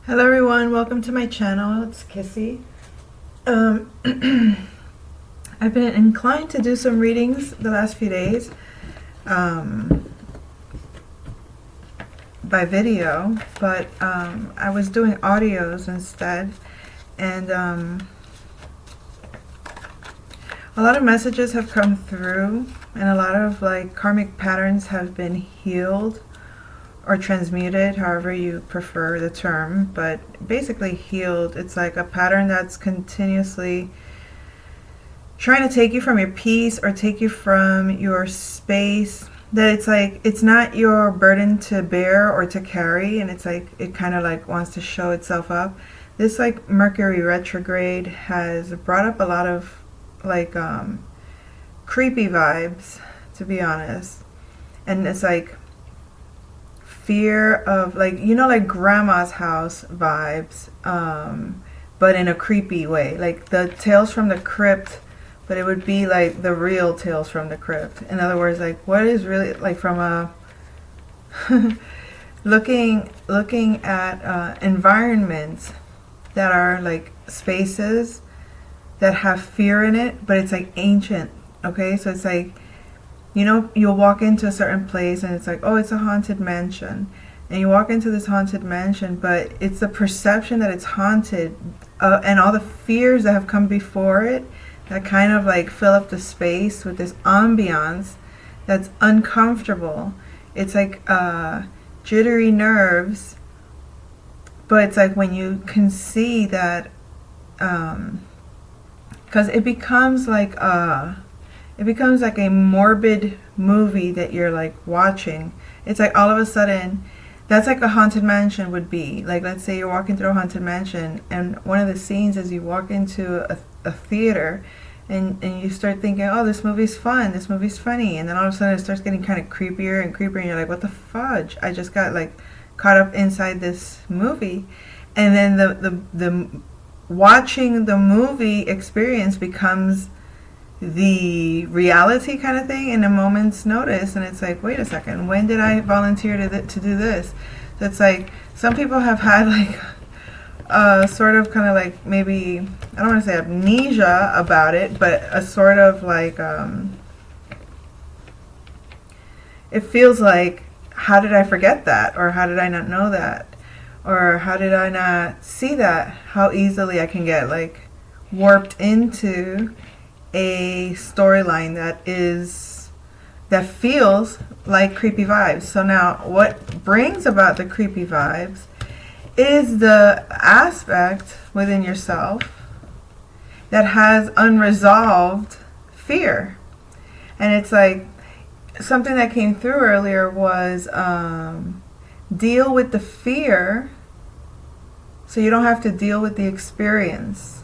Hello everyone, welcome to my channel. It's Kissy. Um, I've been inclined to do some readings the last few days by video, but I was doing audios instead, and a lot of messages have come through, and a lot of karmic patterns have been healed or transmuted, however you prefer the term, but basically healed. It's like a pattern that's continuously trying to take you from your peace or take you from your space, that it's like it's not your burden to bear or to carry, and it's like it kind of like wants to show itself up. This Mercury retrograde has brought up a lot of creepy vibes, to be honest, and it's like fear of grandma's house vibes, but in a creepy way, like the Tales from the Crypt, but it would be like the real Tales from the Crypt. In other words, like what is really like from a looking at environments that are like spaces that have fear in it, but it's like ancient. Okay, so it's like, you'll walk into a certain place and it's like, oh, it's a haunted mansion. And you walk into this haunted mansion, but it's the perception that it's haunted, and all the fears that have come before it that kind of like fill up the space with this ambiance that's uncomfortable. It's like jittery nerves, but it's like when you can see that, because it becomes like a morbid movie that you're like watching. It's like all of a sudden, that's like a haunted mansion would be. Like, let's say you're walking through a haunted mansion, and one of the scenes is you walk into a theater, and you start thinking, oh, this movie's fun, this movie's funny, and then all of a sudden it starts getting kind of creepier and creepier, and you're like, what the fudge? I just got like caught up inside this movie. And then the watching the movie experience becomes the reality kind of thing in a moment's notice, and it's like, wait a second, when did I volunteer to do this? So it's like some people have had like sort of kind of like, maybe, I don't want to say amnesia about it, but a sort of like it feels like, how did I forget that, or how did I not know that, or how did I not see that, how easily I can get like warped into a storyline that feels like creepy vibes. So now what brings about the creepy vibes is the aspect within yourself that has unresolved fear. And it's like something that came through earlier was deal with the fear so you don't have to deal with the experience.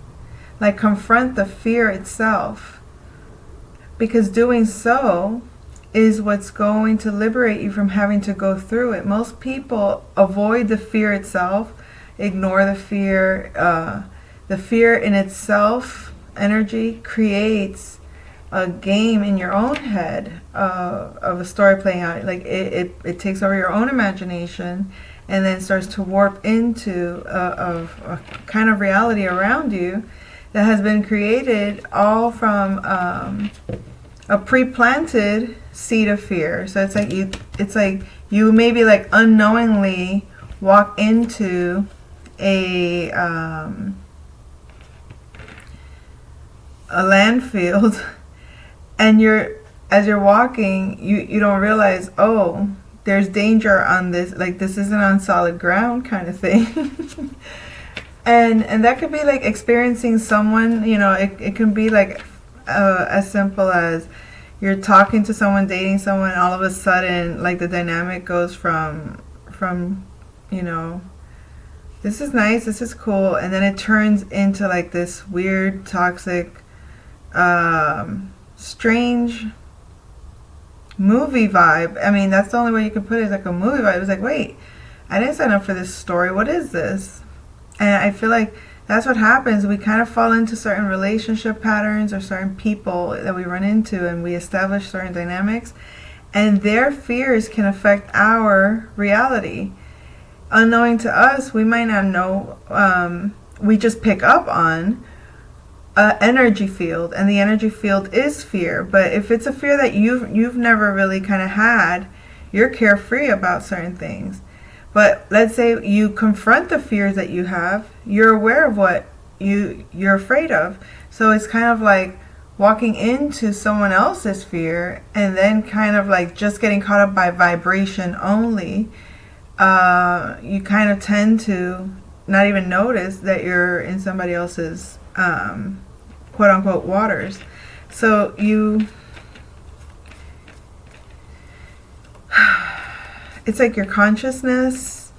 Like, confront the fear itself, because doing so is what's going to liberate you from having to go through it. Most people avoid the fear itself, ignore the fear. The fear in itself, energy, creates a game in your own head of a story playing out. Like it takes over your own imagination, and then starts to warp into a kind of reality around you that has been created all from a pre-planted seed of fear. So it's like you maybe like unknowingly walk into a landfill, and as you're walking, you don't realize, oh, there's danger on this, like this isn't on solid ground kind of thing. And that could be like experiencing someone, it can be like as simple as you're talking to someone, dating someone, and all of a sudden like the dynamic goes from this is nice, this is cool, and then it turns into like this weird, toxic, strange movie vibe. I mean, that's the only way you can put it, is like a movie vibe. It's like, wait, I didn't sign up for this story. What is this? And I feel like that's what happens. We kind of fall into certain relationship patterns or certain people that we run into, and we establish certain dynamics, and their fears can affect our reality. unknowing to us, we might not know. We just pick up on an energy field, and the energy field is fear. But if it's a fear that you've never really kind of had, you're carefree about certain things. But let's say you confront the fears that you have, you're aware of what you're afraid of. So it's kind of like walking into someone else's fear and then kind of like just getting caught up by vibration only. You kind of tend to not even notice that you're in somebody else's quote unquote waters. So it's like your consciousness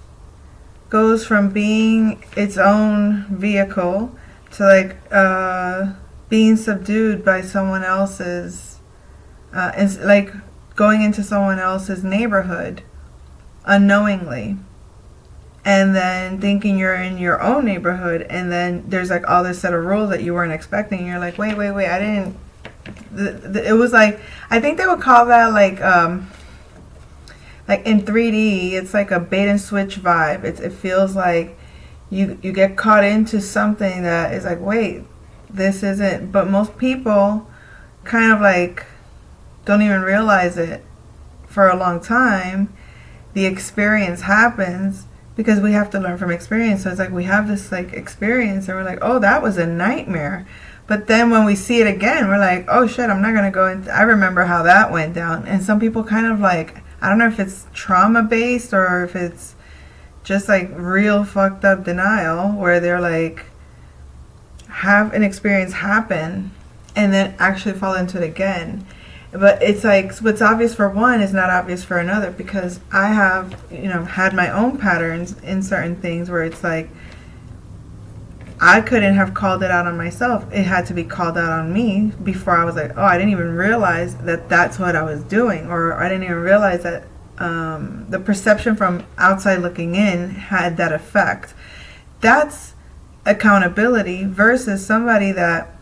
goes from being its own vehicle to like being subdued by someone else's, it's like going into someone else's neighborhood unknowingly, and then thinking you're in your own neighborhood, and then there's like all this set of rules that you weren't expecting. You're like, wait, I didn't. It was like, I think they would call that like in 3D, it's like a bait and switch vibe. It feels like you get caught into something that is like, wait, this isn't. But most people kind of like don't even realize it for a long time. The experience happens because we have to learn from experience. So it's like we have this like experience and we're like, oh, that was a nightmare. But then when we see it again, we're like, oh shit, I'm not going to go into, I remember how that went down. And some people kind of like, I don't know if it's trauma based or if it's just like real fucked up denial, where they're like, have an experience happen and then actually fall into it again. But it's like what's obvious for one is not obvious for another, because I have, had my own patterns in certain things where it's like I couldn't have called it out on myself. It had to be called out on me before I was like, oh, I didn't even realize that that's what I was doing, or I didn't even realize that the perception from outside looking in had that effect. That's accountability versus somebody that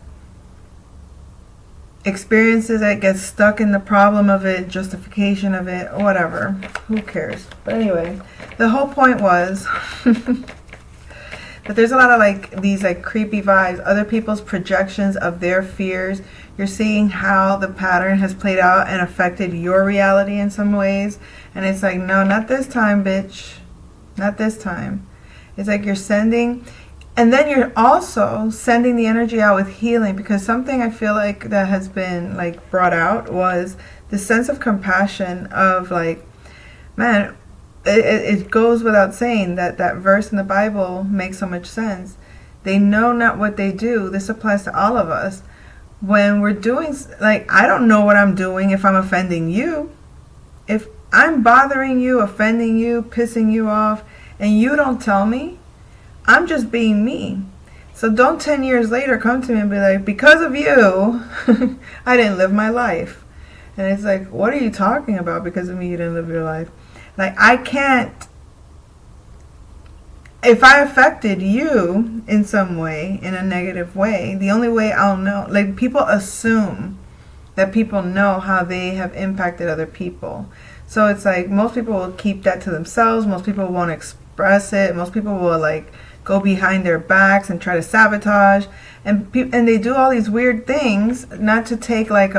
experiences it, gets stuck in the problem of it, justification of it, whatever. Who cares? But anyway, the whole point was that there's a lot of like these like creepy vibes, other people's projections of their fears. You're seeing how the pattern has played out and affected your reality in some ways. And it's like, no, not this time, bitch. Not this time. It's like you're sending, and then you're also sending the energy out with healing, because something I feel like that has been like brought out was the sense of compassion of like, man, it goes without saying that that verse in the Bible makes so much sense. They know not what they do. This applies to all of us. When we're doing, like, I don't know what I'm doing if I'm offending you. If I'm bothering you, offending you, pissing you off, and you don't tell me, I'm just being me. So don't 10 years later come to me and be like, because of you, I didn't live my life. And it's like, what are you talking about? Because of me, you didn't live your life. Like, I can't, if I affected you in some way, in a negative way, the only way I'll know, like, people assume that people know how they have impacted other people. So it's like, most people will keep that to themselves. Most people won't express it. Most people will, like, go behind their backs and try to sabotage. And they do all these weird things not to take, like,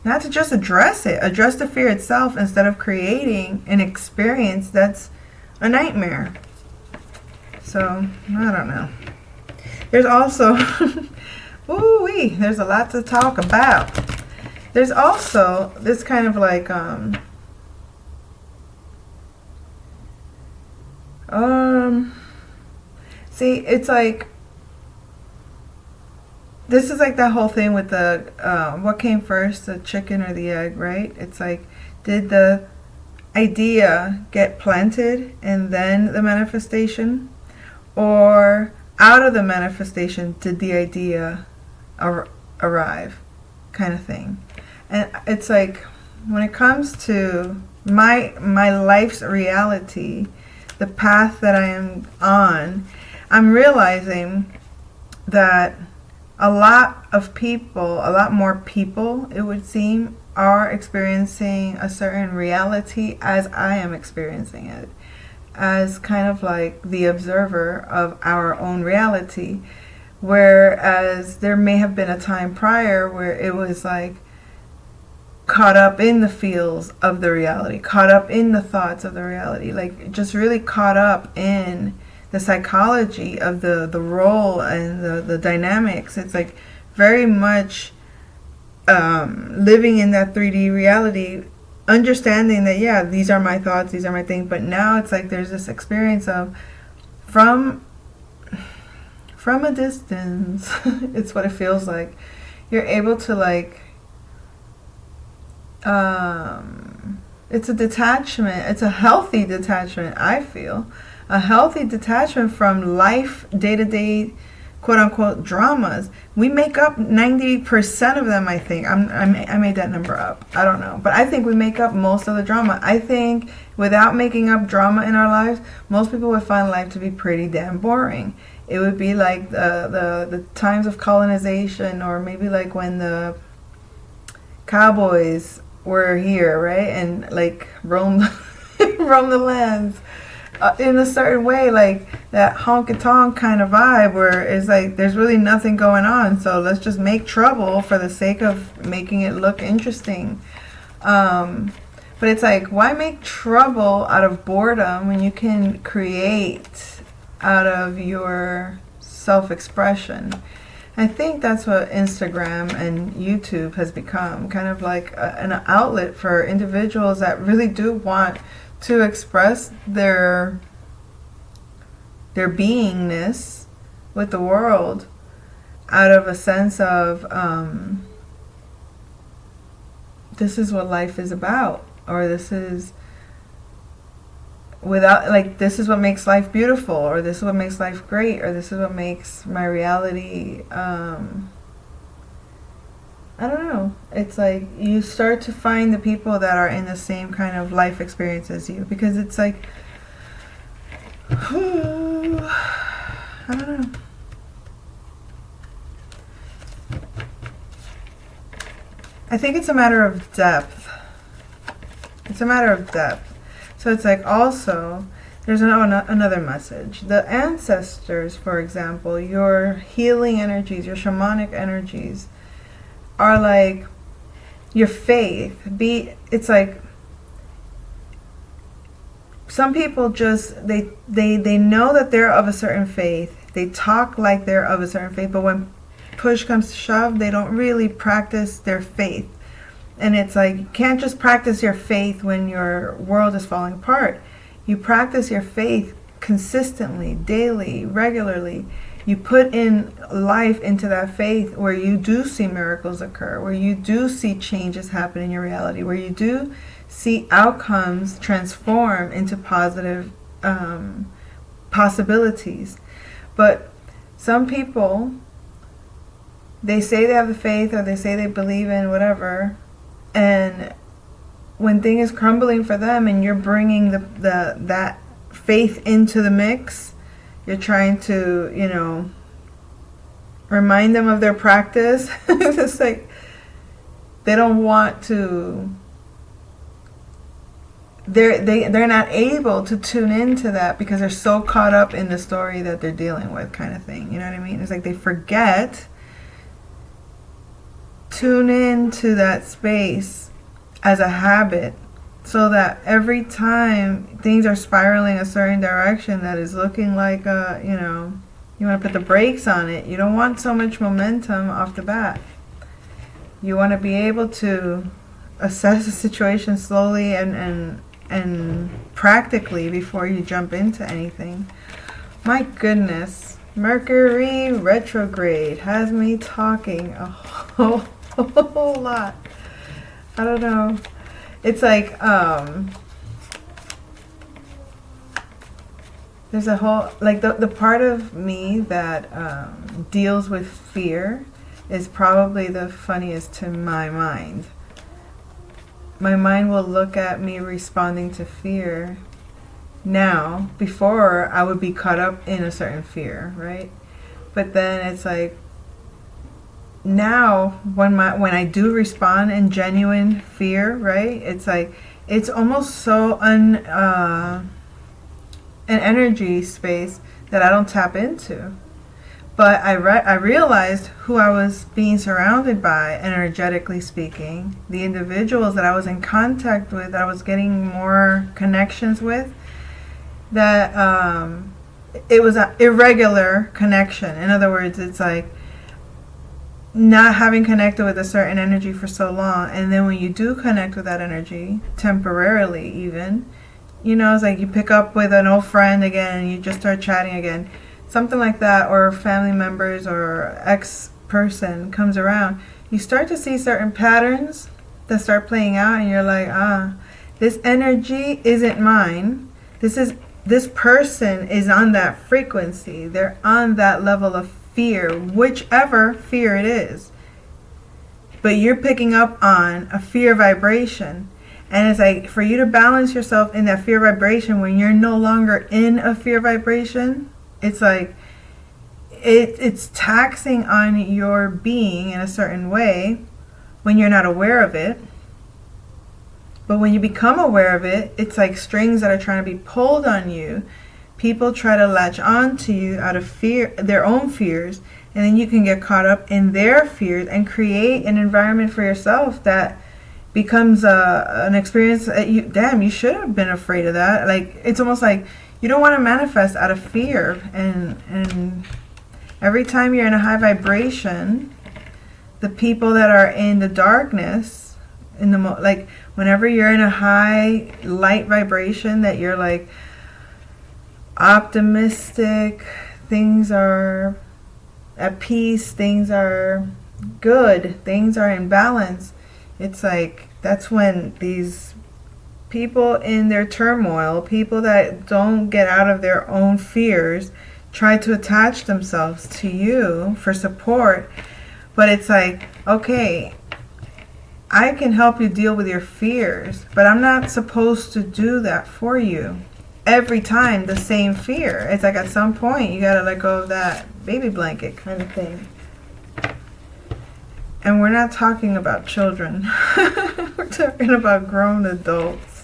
not to just address it, address the fear itself, instead of creating an experience that's a nightmare. So, I don't know. There's also, ooh-wee, there's a lot to talk about. There's also this kind of like, see, it's like, this is like that whole thing with the, what came first, the chicken or the egg, right? It's like, did the idea get planted and then the manifestation? Or out of the manifestation did the idea arrive, kind of thing? And it's like, when it comes to my life's reality, the path that I am on, I'm realizing that a lot of people, a lot more people, it would seem, are experiencing a certain reality as I am experiencing it. as kind of like the observer of our own reality. Whereas there may have been a time prior where it was like caught up in the feels of the reality, caught up in the thoughts of the reality, like just really caught up in the psychology of the role and the dynamics. It's like very much living in that 3D reality, understanding that, yeah, these are my thoughts, these are my things, but now it's like there's this experience of from a distance, it's what it feels like. You're able to like, it's a detachment, it's a healthy detachment, I feel. A healthy detachment from life, day-to-day, quote-unquote, dramas. We make up 90% of them, I think. I made that number up. I don't know. But I think we make up most of the drama. I think without making up drama in our lives, most people would find life to be pretty damn boring. It would be like the times of colonization, or maybe like when the cowboys were here, right? And like roamed the lands. In a certain way, like that honky-tonk kind of vibe where it's like there's really nothing going on, so let's just make trouble for the sake of making it look interesting. But it's like, why make trouble out of boredom when you can create out of your self-expression? I think that's what Instagram and YouTube has become, kind of like an outlet for individuals that really do want to express their beingness with the world out of a sense of this is what life is about, or this is this is what makes life beautiful, or this is what makes life great, or this is what makes my reality I don't know. It's like you start to find the people that are in the same kind of life experience as you, because it's like, I don't know. I think it's a matter of depth. It's a matter of depth. So it's like also, there's another message. The ancestors, for example, your healing energies, your shamanic energies, are like your faith. It's like some people just they know that they're of a certain faith. They talk like they're of a certain faith, but when push comes to shove, they don't really practice their faith. And it's like, you can't just practice your faith when your world is falling apart. You practice your faith consistently, daily, regularly. You put in life into that faith where you do see miracles occur, where you do see changes happen in your reality, where you do see outcomes transform into positive possibilities. But some people, they say they have the faith, or they say they believe in whatever, and when things is crumbling for them and you're bringing that faith into the mix, you're trying to, remind them of their practice. It's just like they don't want to. They're not able to tune into that because they're so caught up in the story that they're dealing with, kind of thing. You know what I mean? It's like they forget. Tune into that space as a habit, so that every time things are spiraling a certain direction that is looking like you want to put the brakes on it. You don't want so much momentum off the bat. You want to be able to assess the situation slowly and practically before you jump into anything. My goodness, Mercury retrograde has me talking a whole lot. I don't know. It's like there's a whole, like the part of me that deals with fear is probably the funniest to my mind. My mind will look at me responding to fear now. Before, I would be caught up in a certain fear, right? But then it's like, now when I do respond in genuine fear, right? It's like, it's almost so an energy space that I don't tap into. But I realized who I was being surrounded by, energetically speaking, the individuals that I was in contact with, that I was getting more connections with, that it was an irregular connection. In other words, it's like not having connected with a certain energy for so long, and then when you do connect with that energy, temporarily even, you know, it's like you pick up with an old friend again and you just start chatting again. Something like that, or family members or ex-person comes around, you start to see certain patterns that start playing out, and you're like, this energy isn't mine. This person is on that frequency. They're on that level of fear, whichever fear it is. But you're picking up on a fear vibration. And it's like, for you to balance yourself in that fear vibration when you're no longer in a fear vibration, it's like it's taxing on your being in a certain way when you're not aware of it. But when you become aware of it, it's like strings that are trying to be pulled on you. People try to latch on to you out of fear, their own fears, and then you can get caught up in their fears and create an environment for yourself that becomes an experience that you should have been afraid of that. Like, it's almost like you don't want to manifest out of fear, and every time you're in a high vibration, the people that are in the darkness, like whenever you're in a high light vibration, that you're like optimistic, things are at peace, things are good, things are in balance, it's like that's when these people in their turmoil, people that don't get out of their own fears, try to attach themselves to you for support. But it's like, okay, I can help you deal with your fears, but I'm not supposed to do that for you every time, the same fear. It's like at some point you gotta let go of that baby blanket kind of thing. And we're not talking about children. We're talking about grown adults.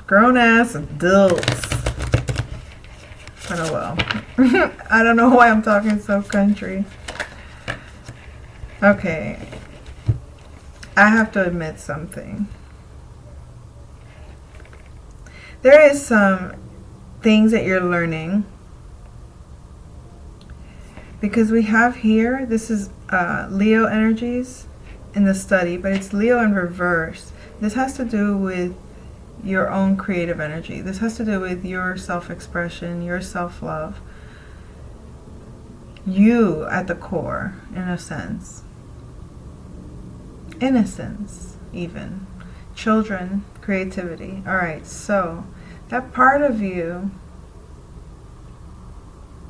Grown-ass adults. But oh well. I don't know why I'm talking so country. Okay. I have to admit something. There is some things that you're learning. Because we have here, this is Leo energies in the study, but it's Leo in reverse. This has to do with your own creative energy. This has to do with your self-expression, your self-love. You at the core, in a sense. Innocence, even. Children, creativity. Alright, so that part of you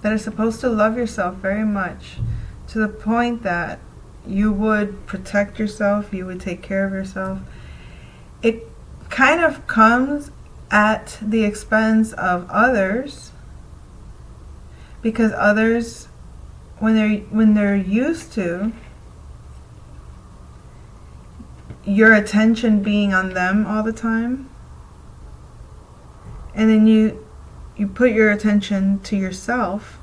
that is supposed to love yourself very much, to the point that you would protect yourself, you would take care of yourself, it kind of comes at the expense of others, because others, when they're used to your attention being on them all the time, and then you put your attention to yourself,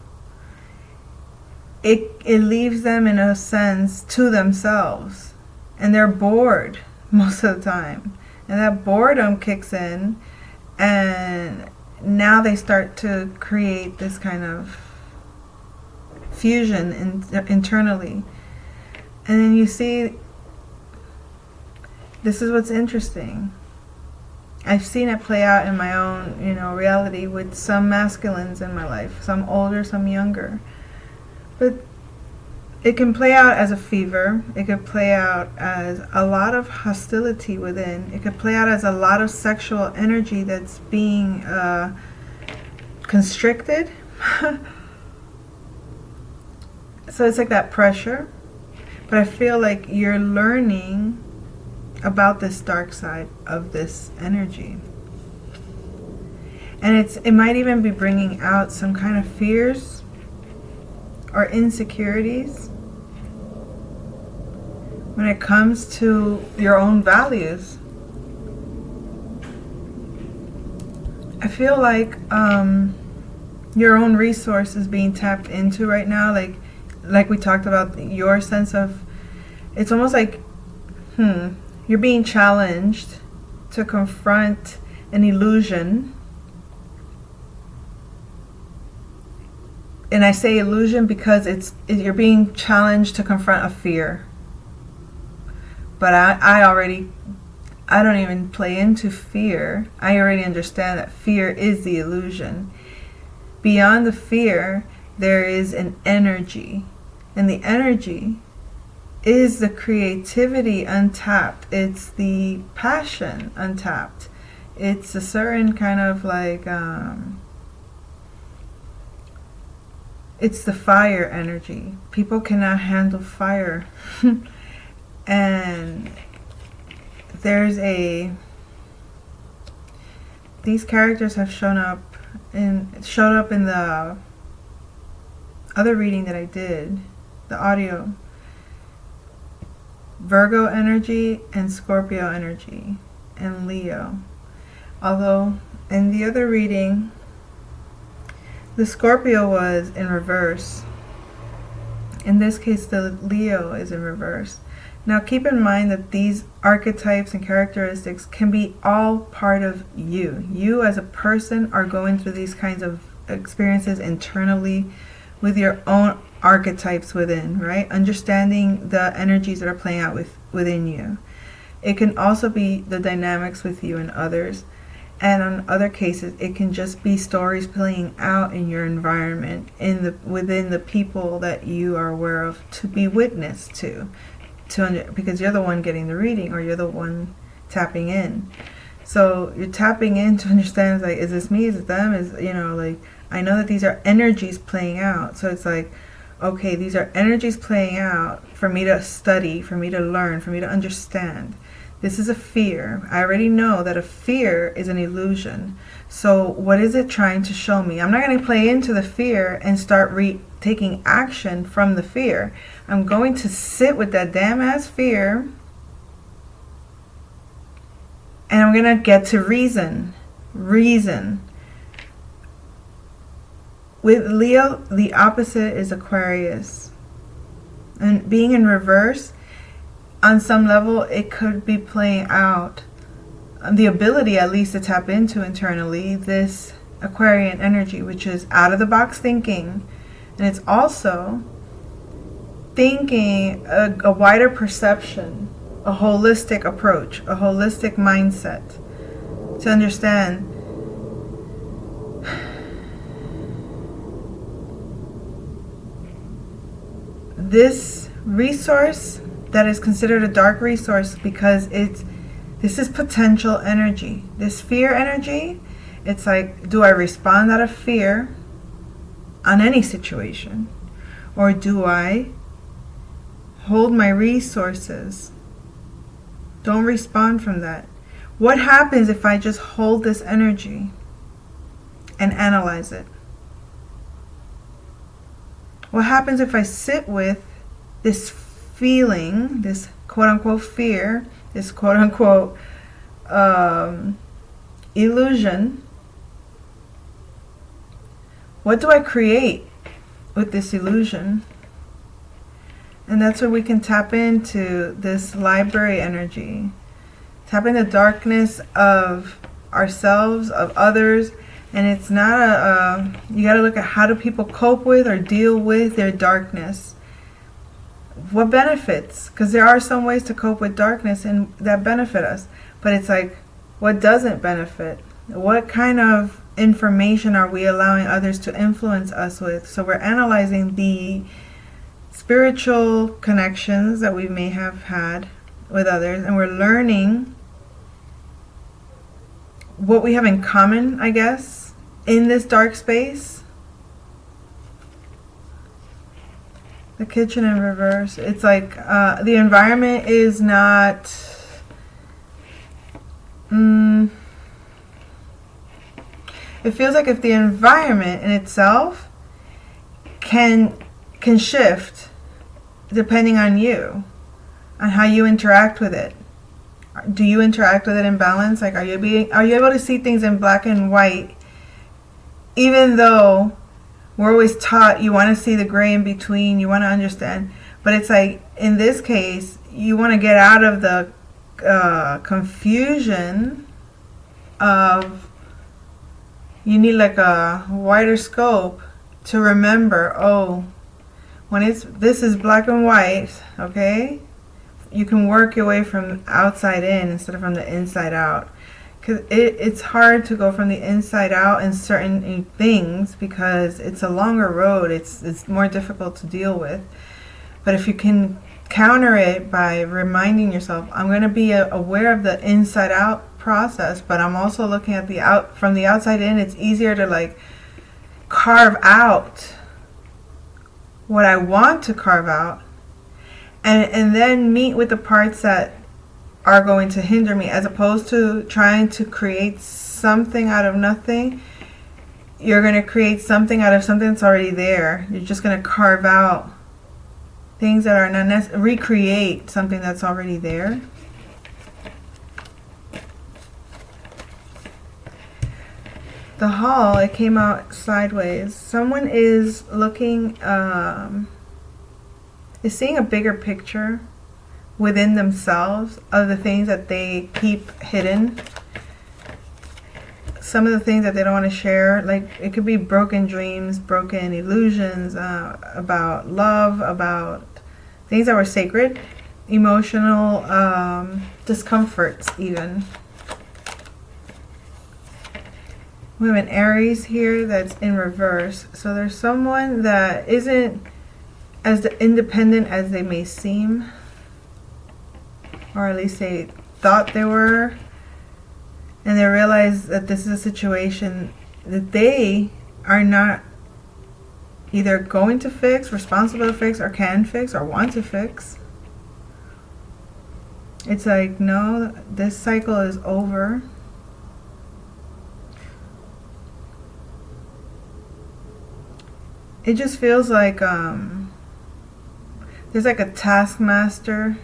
it leaves them in a sense to themselves, and they're bored most of the time, and that boredom kicks in, and now they start to create this kind of fusion internally. And then you see, this is what's interesting. I've seen it play out in my own, reality with some masculines in my life, some older, some younger. But it can play out as a fever. It could play out as a lot of hostility within. It could play out as a lot of sexual energy that's being constricted. So it's like that pressure. But I feel like you're learning about this dark side of this energy, and it might even be bringing out some kind of fears or insecurities when it comes to your own values, feel like your own resource is being tapped into right now. Like we talked about, your sense of, it's almost like, you're being challenged to confront an illusion. And I say illusion because you're being challenged to confront a fear. But I don't even play into fear. I already understand that fear is the illusion. Beyond the fear, there is an energy. And the energy is the creativity untapped. It's the passion untapped. It's a certain kind of like, it's the fire energy. People cannot handle fire. And these characters have showed up in the other reading that I did, the audio. Virgo energy and Scorpio energy and Leo. Although in the other reading, the Scorpio was in reverse. In this case, the Leo is in reverse. Now keep in mind that these archetypes and characteristics can be all part of you. You as a person are going through these kinds of experiences internally with your own archetypes within, right? Understanding the energies that are playing out within you. It can also be the dynamics with you and others. And on other cases, it can just be stories playing out in your environment, within the people that you are aware of, to be witness to because you're the one getting the reading, or you're the one tapping in. So you're tapping in to understand, like, is this me? Is it them? I know that these are energies playing out. So it's like, okay, these are energies playing out for me to study, for me to learn, for me to understand. This is a fear. I already know that a fear is an illusion. So what is it trying to show me? I'm not going to play into the fear and start taking action from the fear. I'm going to sit with that damn ass fear, and I'm going to get to reason. With Leo, the opposite is Aquarius. And being in reverse, on some level, it could be playing out the ability, at least, to tap into internally this Aquarian energy, which is out of the box thinking. And it's also thinking a wider perception, a holistic approach, a holistic mindset to understand this resource that is considered a dark resource because this is potential energy. This fear energy, it's like, do I respond out of fear on any situation? Or do I hold my resources? Don't respond from that. What happens if I just hold this energy and analyze it? What happens if I sit with this feeling, this quote-unquote fear, this quote-unquote illusion? What do I create with this illusion? And that's where we can tap into this library energy. Tap into the darkness of ourselves, of others. And it's not you got to look at how do people cope with or deal with their darkness. What benefits? Because there are some ways to cope with darkness and that benefit us. But it's like, what doesn't benefit? What kind of information are we allowing others to influence us with? So we're analyzing the spiritual connections that we may have had with others, and we're learning what we have in common, I guess, in this dark space. The kitchen in reverse. It's like the environment is not... it feels like if the environment in itself can shift depending on you, on how you interact with it. Do you interact with it in balance? Like, are you able to see things in black and white even though we're always taught you want to see the gray in between, you want to understand. But it's like, in this case, you want to get out of the confusion of, you need like a wider scope to remember, oh, when this is black and white, okay? You can work your way from outside in instead of from the inside out. Because it's hard to go from the inside out in certain things because it's a longer road. It's more difficult to deal with. But if you can counter it by reminding yourself, I'm going to be aware of the inside out process, but I'm also looking at from the outside in. It's easier to like carve out what I want to carve out, and then meet with the parts that are going to hinder me, as opposed to trying to create something out of nothing. You're going to create something out of something that's already there. You're just going to carve out things that are not necessary, recreate something that's already there. The hall, it came out sideways. Someone is looking, is seeing a bigger picture within themselves of the things that they keep hidden. Some of the things that they don't want to share, like it could be broken dreams, broken illusions, about love, about things that were sacred, emotional discomforts even. We have an Aries here that's in reverse. So there's someone that isn't as independent as they may seem, or at least they thought they were, and they realize that this is a situation that they are not either going to fix, responsible to fix, or can fix, or want to fix. It's like, no, this cycle is over. It just feels like there's like a taskmaster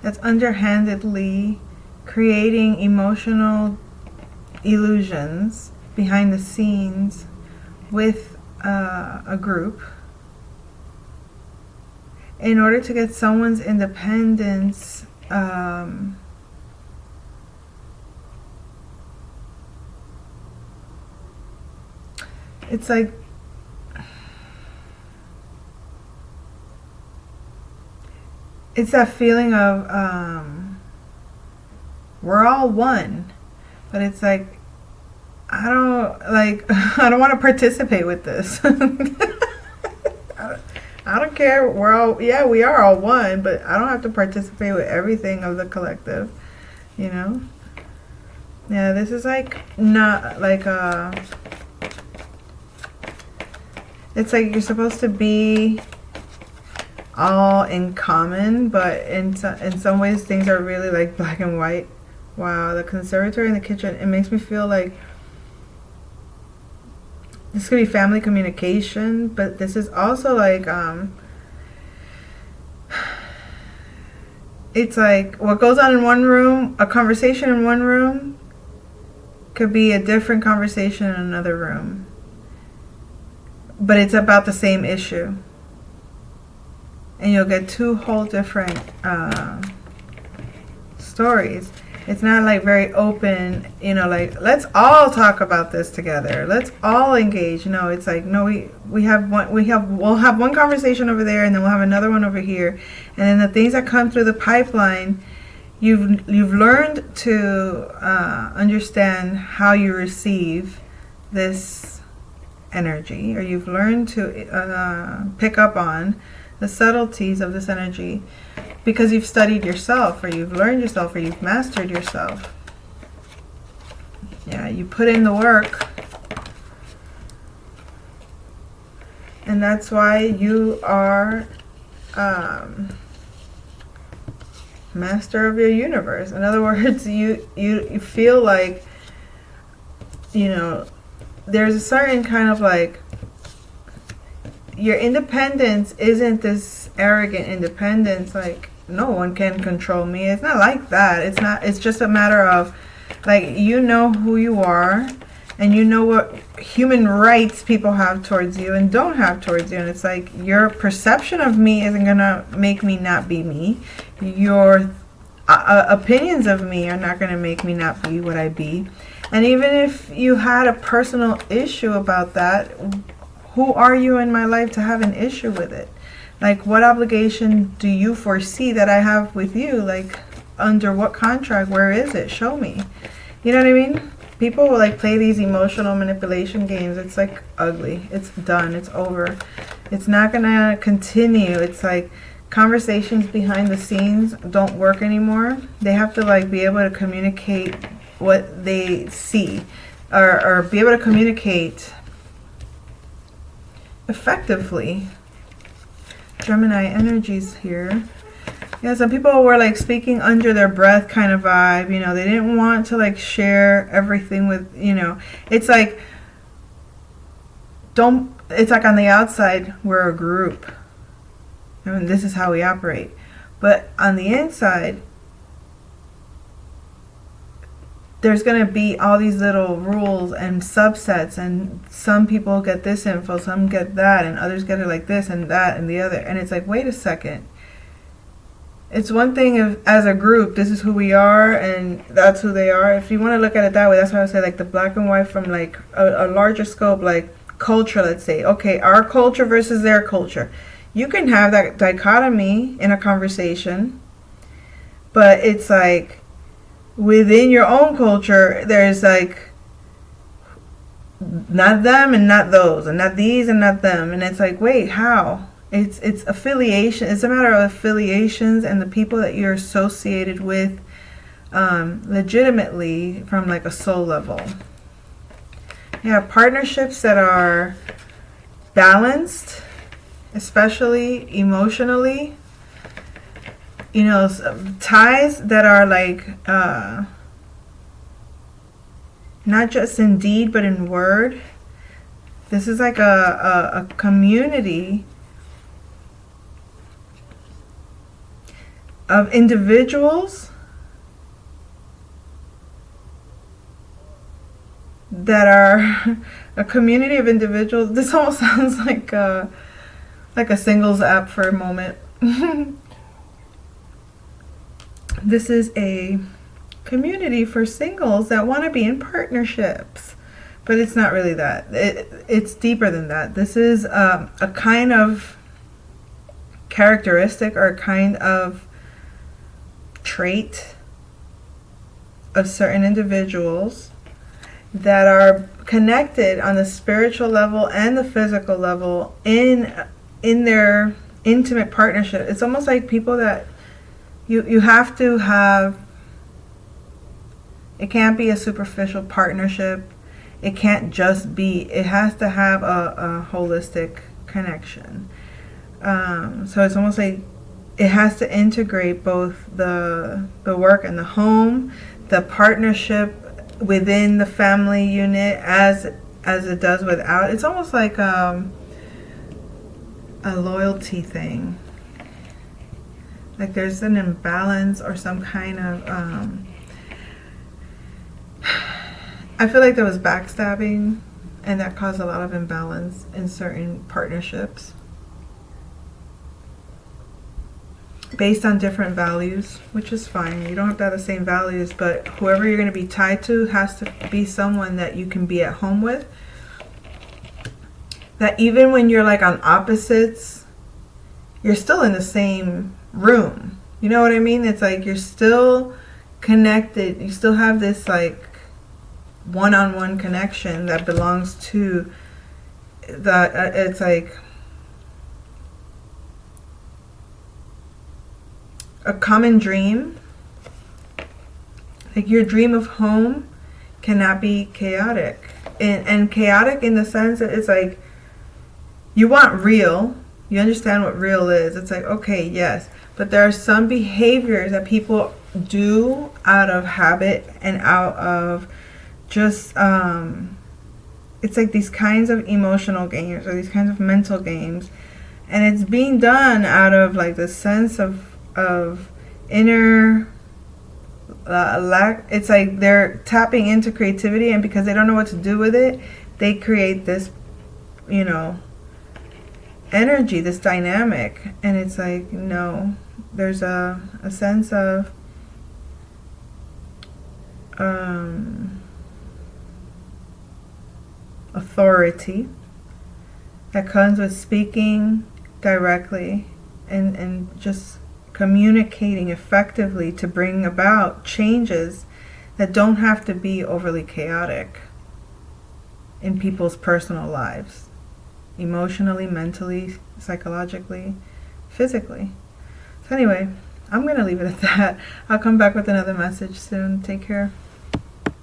that's underhandedly creating emotional illusions behind the scenes with a group in order to get someone's independence. It's like it's that feeling of we're all one, but it's like I don't want to participate with this. I don't care. We are all one, but I don't have to participate with everything of the collective, you know? Yeah, this is like not like it's like you're supposed to be all in common, but in some ways things are really like black and white. Wow, the conservatory and the kitchen, it makes me feel like this could be family communication, but this is also like it's like what goes on in one room, a conversation in one room could be a different conversation in another room, but it's about the same issue. And you'll get two whole different stories. It's not like very open, you know, like let's all talk about this together. Let's all engage. No, it's like no, we'll have one conversation over there, and then we'll have another one over here, and then the things that come through the pipeline, you've learned to understand how you receive this energy, or you've learned to pick up on the subtleties of this energy because you've studied yourself, or you've learned yourself, or you've mastered yourself. Yeah, you put in the work, and that's why you are master of your universe. In other words, you feel like, you know, there's a certain kind of like, your independence isn't this arrogant independence like no one can control me. It's not like that. It's just a matter of like, you know who you are, and you know what human rights people have towards you and don't have towards you. And it's like, your perception of me isn't going to make me not be me. Your opinions of me are not going to make me not be what I be. And even if you had a personal issue about that, who are you in my life to have an issue with it? Like, what obligation do you foresee that I have with you? Like, under what contract? Where is it? Show me. You know what I mean? People will like play these emotional manipulation games. It's like ugly. It's done. It's over. It's not gonna continue. It's like conversations behind the scenes don't work anymore. They have to like be able to communicate what they see, or be able to communicate effectively. Gemini energies here. Yeah, some people were like speaking under their breath kind of vibe. You know, they didn't want to like share everything with, you know, it's like, it's like on the outside, we're a group. I mean, this is how we operate. But on the inside, there's going to be all these little rules and subsets, and some people get this info, some get that, and others get it like this and that and the other. And it's like, wait a second. It's one thing if, as a group, this is who we are and that's who they are. If you want to look at it that way, that's why I say like the black and white from like a larger scope, like culture, let's say. Okay, our culture versus their culture. You can have that dichotomy in a conversation, but it's like within your own culture, there's like not them and not those, and not these and not them. And it's like, wait, how? It's affiliation. It's a matter of affiliations and the people that you're associated with legitimately from like a soul level. Yeah, partnerships that are balanced, especially emotionally. You know, ties that are like not just in deed but in word. This is like a community of individuals that are a community of individuals. This almost sounds like a singles app for a moment. This is a community for singles that want to be in partnerships, but it's not really that. It's deeper than that. This is a kind of characteristic or a kind of trait of certain individuals that are connected on the spiritual level and the physical level in their intimate partnership. It's almost like people that you have to have. It can't be a superficial partnership. It can't just be. It has to have a holistic connection. So it's almost like it has to integrate both the work and the home, the partnership within the family unit as it does without. It's almost like a loyalty thing. Like there's an imbalance or some kind of I feel like there was backstabbing, and that caused a lot of imbalance in certain partnerships based on different values, which is fine. You don't have to have the same values, but whoever you're going to be tied to has to be someone that you can be at home with. That even when you're like on opposites, you're still in the same room. You know what I mean? It's like you're still connected. You still have this like one-on-one connection that belongs to the it's like a common dream. Like your dream of home cannot be chaotic, and chaotic in the sense that it's like you want real, you understand what real is. It's like, okay, yes, but there are some behaviors that people do out of habit and out of just it's like these kinds of emotional games or these kinds of mental games, and it's being done out of like the sense of inner lack. It's like they're tapping into creativity, and because they don't know what to do with it, they create this, you know, energy, this dynamic, and it's like, no, there's a sense of authority that comes with speaking directly and just communicating effectively to bring about changes that don't have to be overly chaotic in people's personal lives, emotionally, mentally, psychologically, physically. So anyway, I'm going to leave it at that. I'll come back with another message soon. Take care.